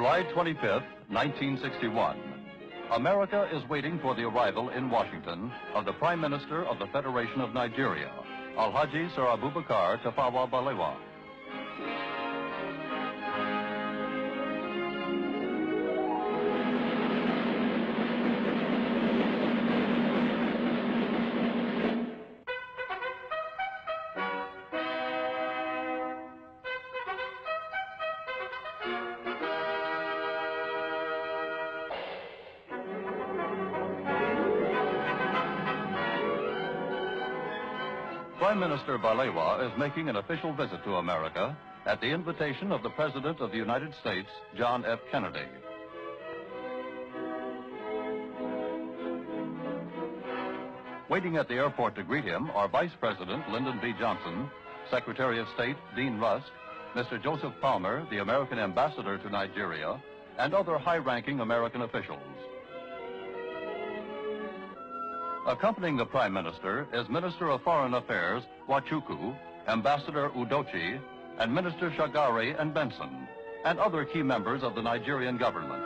July 25th, 1961. America is waiting for the arrival in Washington of the Prime Minister of the Federation of Nigeria, Alhaji Sir Abubakar Tafawa Balewa. Prime Minister Balewa is making an official visit to America at the invitation of the President of the United States, John F. Kennedy. Waiting at the airport to greet him are Vice President Lyndon B. Johnson, Secretary of State Dean Rusk, Mr. Joseph Palmer, the American Ambassador to Nigeria, and other high-ranking American officials. Accompanying the Prime Minister is Minister of Foreign Affairs Nwachukwu, Ambassador Udochi, and Minister Shagari and Benson, and other key members of the Nigerian government.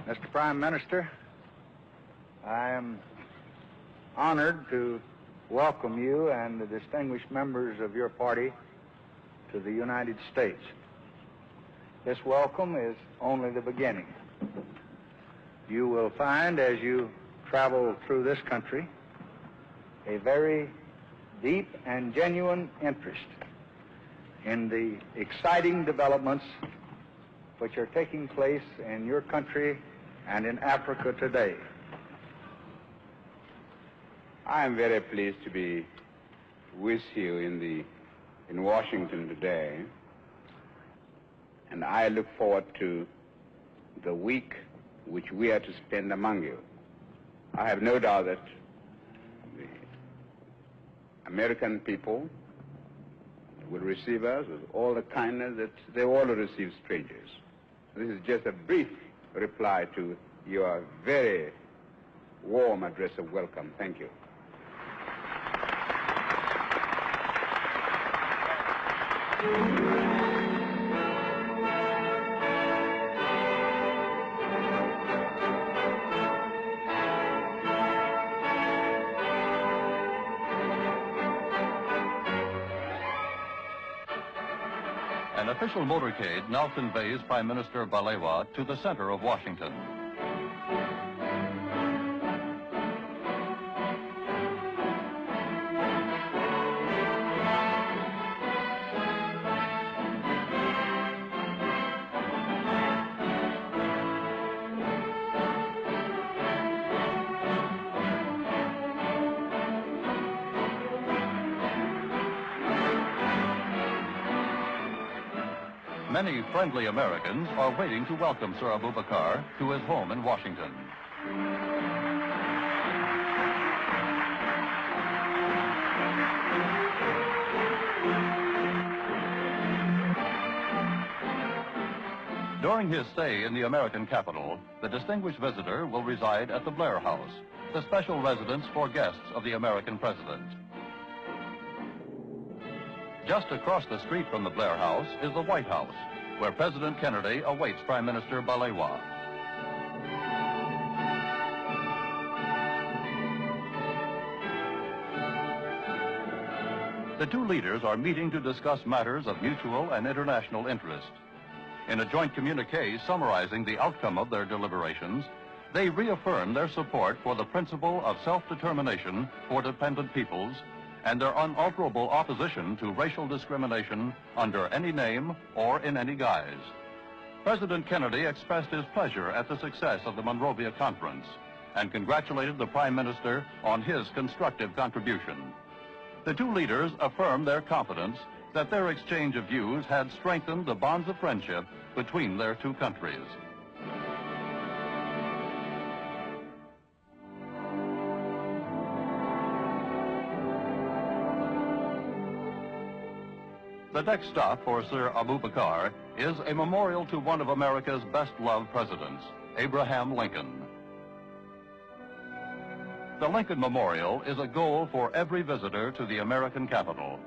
Mr. Prime Minister, I am honored to welcome you and the distinguished members of your party to the United States. This welcome is only the beginning. You will find as you travel through this country a very deep and genuine interest in the exciting developments which are taking place in your country and in Africa today. I am very pleased to be with you in Washington today, and I look forward to the week which we are to spend among you. I have no doubt that the American people will receive us with all the kindness that they all receive strangers. This is just a brief reply to your very warm address of welcome. Thank you. An official motorcade now conveys Prime Minister Balewa to the center of Washington. Many friendly Americans are waiting to welcome Sir Abubakar to his home in Washington. During his stay in the American capital, the distinguished visitor will reside at the Blair House, the special residence for guests of the American president. Just across the street from the Blair House is the White House, where President Kennedy awaits Prime Minister Balewa. The two leaders are meeting to discuss matters of mutual and international interest. In a joint communique summarizing the outcome of their deliberations, they reaffirm their support for the principle of self-determination for dependent peoples and their unalterable opposition to racial discrimination under any name or in any guise. President Kennedy expressed his pleasure at the success of the Monrovia Conference and congratulated the Prime Minister on his constructive contribution. The two leaders affirmed their confidence that their exchange of views had strengthened the bonds of friendship between their two countries. The next stop for Sir Abubakar is a memorial to one of America's best-loved presidents, Abraham Lincoln. The Lincoln Memorial is a goal for every visitor to the American capital.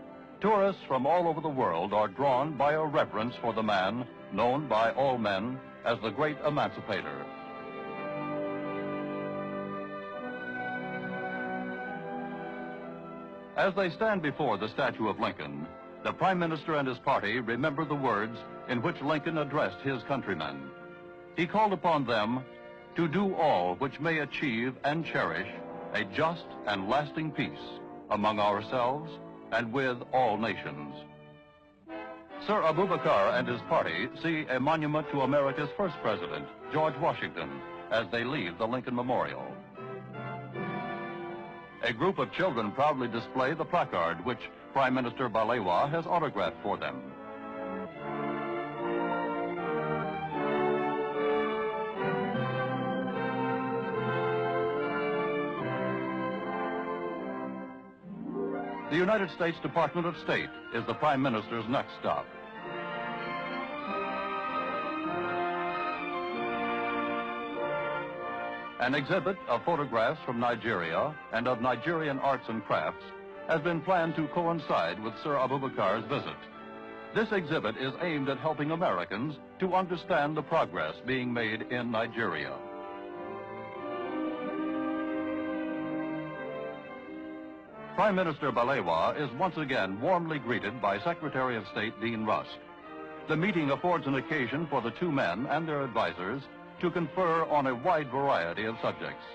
Tourists from all over the world are drawn by a reverence for the man known by all men as the great emancipator. As they stand before the statue of Lincoln, the Prime Minister and his party remember the words in which Lincoln addressed his countrymen. He called upon them to do all which may achieve and cherish a just and lasting peace among ourselves and with all nations. Sir Abubakar and his party see a monument to America's first president, George Washington, as they leave the Lincoln Memorial. A group of children proudly display the placard which Prime Minister Balewa has autographed for them. The United States Department of State is the Prime Minister's next stop. An exhibit of photographs from Nigeria and of Nigerian arts and crafts has been planned to coincide with Sir Abubakar's visit. This exhibit is aimed at helping Americans to understand the progress being made in Nigeria. Prime Minister Balewa is once again warmly greeted by Secretary of State Dean Rusk. The meeting affords an occasion for the two men and their advisors to confer on a wide variety of subjects.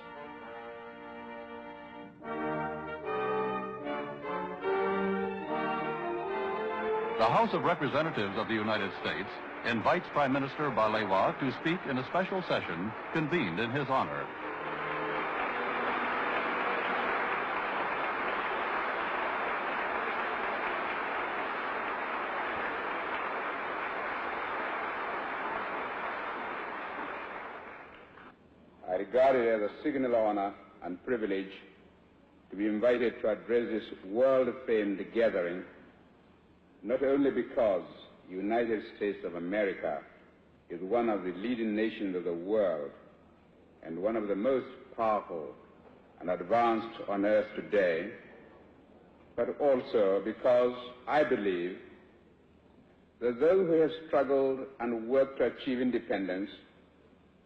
The House of Representatives of the United States invites Prime Minister Balewa to speak in a special session convened in his honor. I regard it as a signal honor and privilege to be invited to address this world-famed gathering, not only because the United States of America is one of the leading nations of the world and one of the most powerful and advanced on earth today, but also because I believe that those who have struggled and worked to achieve independence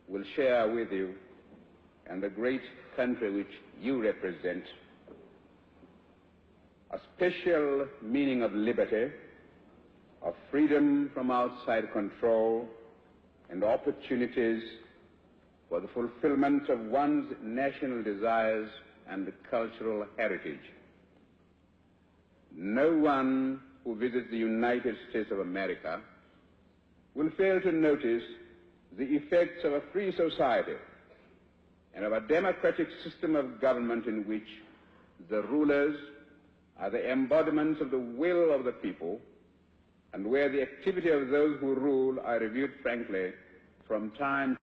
will share with you and the great country which you represent a special meaning of liberty, of freedom from outside control, and opportunities for the fulfillment of one's national desires and cultural heritage. No one who visits the United States of America will fail to notice the effects of a free society and of a democratic system of government in which the rulers are the embodiments of the will of the people, and where the activity of those who rule are reviewed frankly from time